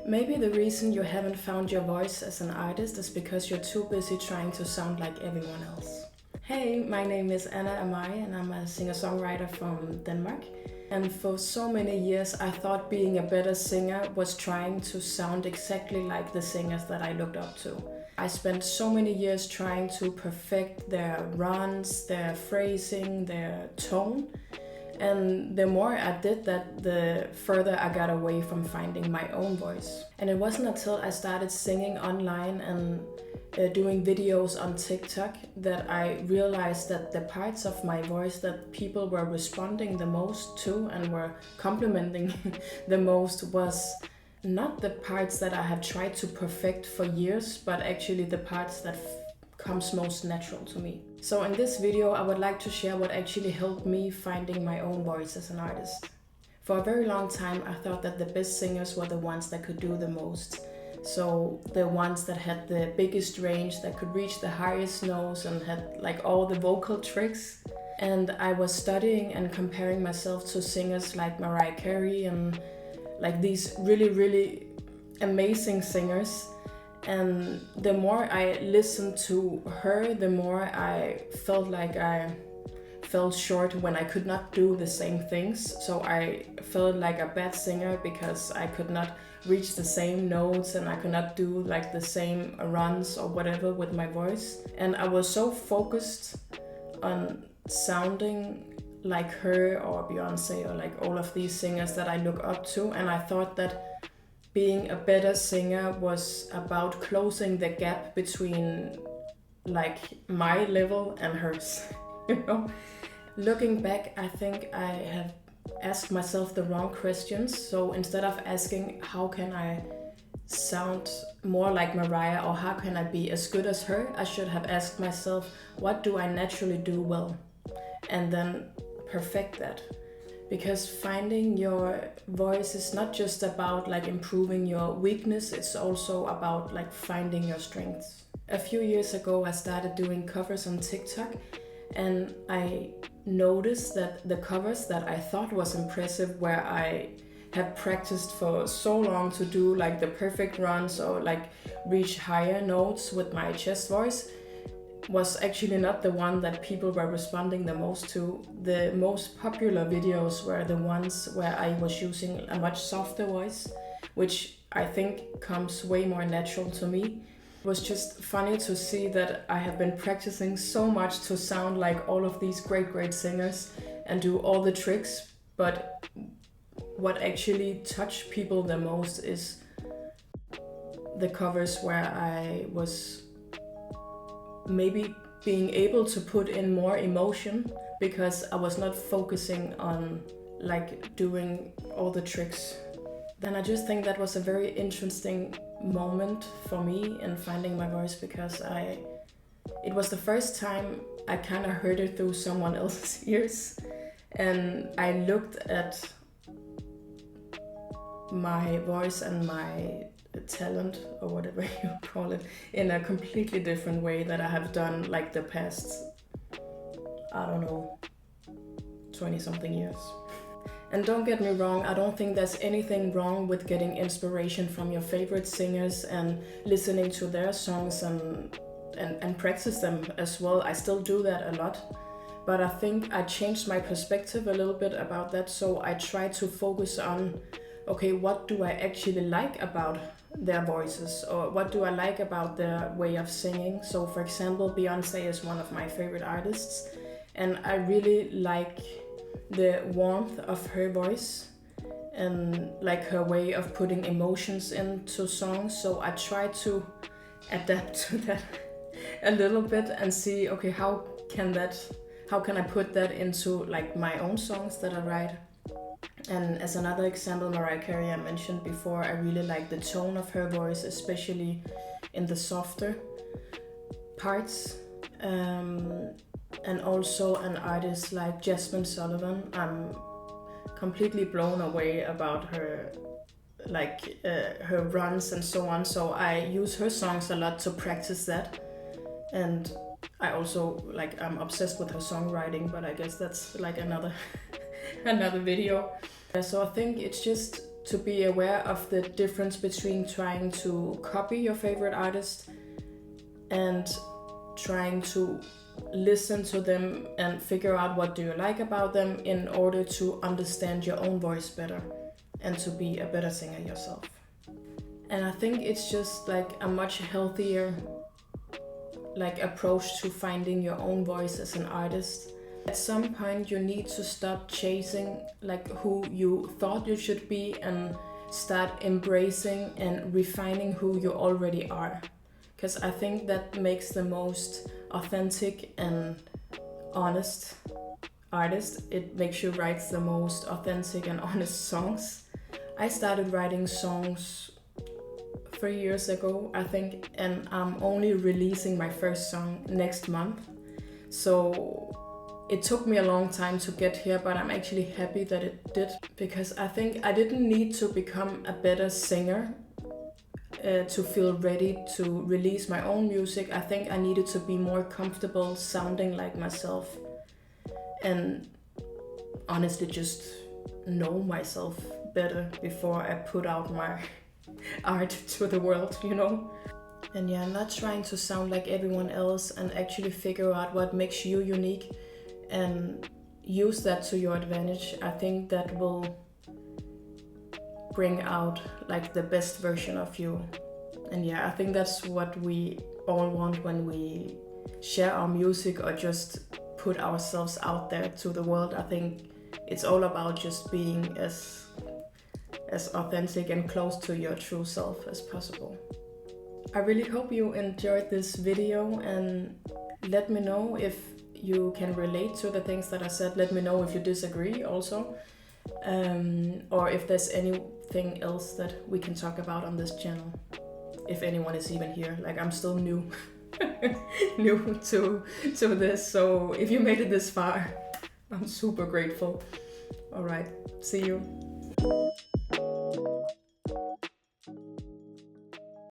Maybe the reason you haven't found your voice as an artist is because you're too busy trying to sound like everyone else. Hey, my name is Anna Amai and I'm a singer-songwriter from Denmark. And for so many years I thought being a better singer was trying to sound exactly like the singers that I looked up to. I spent so many years trying to perfect their runs, their phrasing, their tone. And the more I did that, the further I got away from finding my own voice. And it wasn't until I started singing online and doing videos on TikTok that I realized that the parts of my voice that people were responding the most to and were complimenting the most was not the parts that I have tried to perfect for years, but actually the parts that comes most natural to me. So in this video I would like to share what actually helped me finding my own voice as an artist. For a very long time I thought that the best singers were the ones that could do the most. So the ones that had the biggest range, that could reach the highest notes and had like all the vocal tricks. And I was studying and comparing myself to singers like Mariah Carey and like these really amazing singers. And the more I listened to her, the more I felt like I fell short when I could not do the same things. So I felt like a bad singer because I could not reach the same notes and I could not do like the same runs or whatever with my voice. And I was so focused on sounding like her or Beyonce or like all of these singers that I look up to, and I thought that being a better singer was about closing the gap between like my level and hers, you know? Looking back, I think I have asked myself the wrong questions. So instead of asking how can I sound more like Mariah or how can I be as good as her, I should have asked myself, what do I naturally do well? And then perfect that. Because finding your voice is not just about like improving your weakness, it's also about like finding your strengths. A few years ago I started doing covers on TikTok, and I noticed that the covers that I thought was impressive, where I have practiced for so long to do like the perfect runs or like reach higher notes with my chest voice, was actually not the one that people were responding the most to. The most popular videos were the ones where I was using a much softer voice, which I think comes way more natural to me. It was just funny to see that I have been practicing so much to sound like all of these great singers and do all the tricks, but what actually touched people the most is the covers where I was maybe being able to put in more emotion because I was not focusing on like doing all the tricks. Then I just think that was a very interesting moment for me in finding my voice, because it was the first time I kind of heard it through someone else's ears, and I looked at my voice and my talent or whatever you call it in a completely different way that I have done like the past, I don't know, 20 something years. And don't get me wrong, I don't think there's anything wrong with getting inspiration from your favorite singers and listening to their songs and practice them as well. I still do that a lot. But I think I changed my perspective a little bit about that, so I try to focus on, okay, what do I actually like about their voices, or what do I like about their way of singing? So for example, Beyonce is one of my favorite artists, and I really like the warmth of her voice and like her way of putting emotions into songs. So I try to adapt to that a little bit and see, okay, how can I put that into like my own songs that I write. And as another example, Mariah Carey I mentioned before, I really like the tone of her voice, especially in the softer parts. And also an artist like Jasmine Sullivan, I'm completely blown away about her, like her runs and so on. So I use her songs a lot to practice that. And I also I'm obsessed with her songwriting, but I guess that's like another video. So I think it's just to be aware of the difference between trying to copy your favorite artist and trying to listen to them and figure out what do you like about them in order to understand your own voice better and to be a better singer yourself. And I think it's just like a much healthier approach to finding your own voice as an artist. At some point you need to stop chasing who you thought you should be and start embracing and refining who you already are. Because I think that makes the most authentic and honest artist. It makes you write the most authentic and honest songs. I started writing songs 3 years ago, I think, and I'm only releasing my first song next month. So it took me a long time to get here, but I'm actually happy that it did, because I think I didn't need to become a better singer to feel ready to release my own music. I think I needed to be more comfortable sounding like myself and honestly just know myself better before I put out my art to the world, you know? And yeah, not trying to sound like everyone else and actually figure out what makes you unique and use that to your advantage. I think that will bring out the best version of you. And yeah, I think that's what we all want when we share our music or just put ourselves out there to the world. I think it's all about just being as authentic and close to your true self as possible. I really hope you enjoyed this video, and let me know if you can relate to the things that I said. Let me know if you disagree also, or if there's anything else that we can talk about on this channel, if anyone is even here. I'm still new new to this, so if you made it this far, I'm super grateful. All right, see you.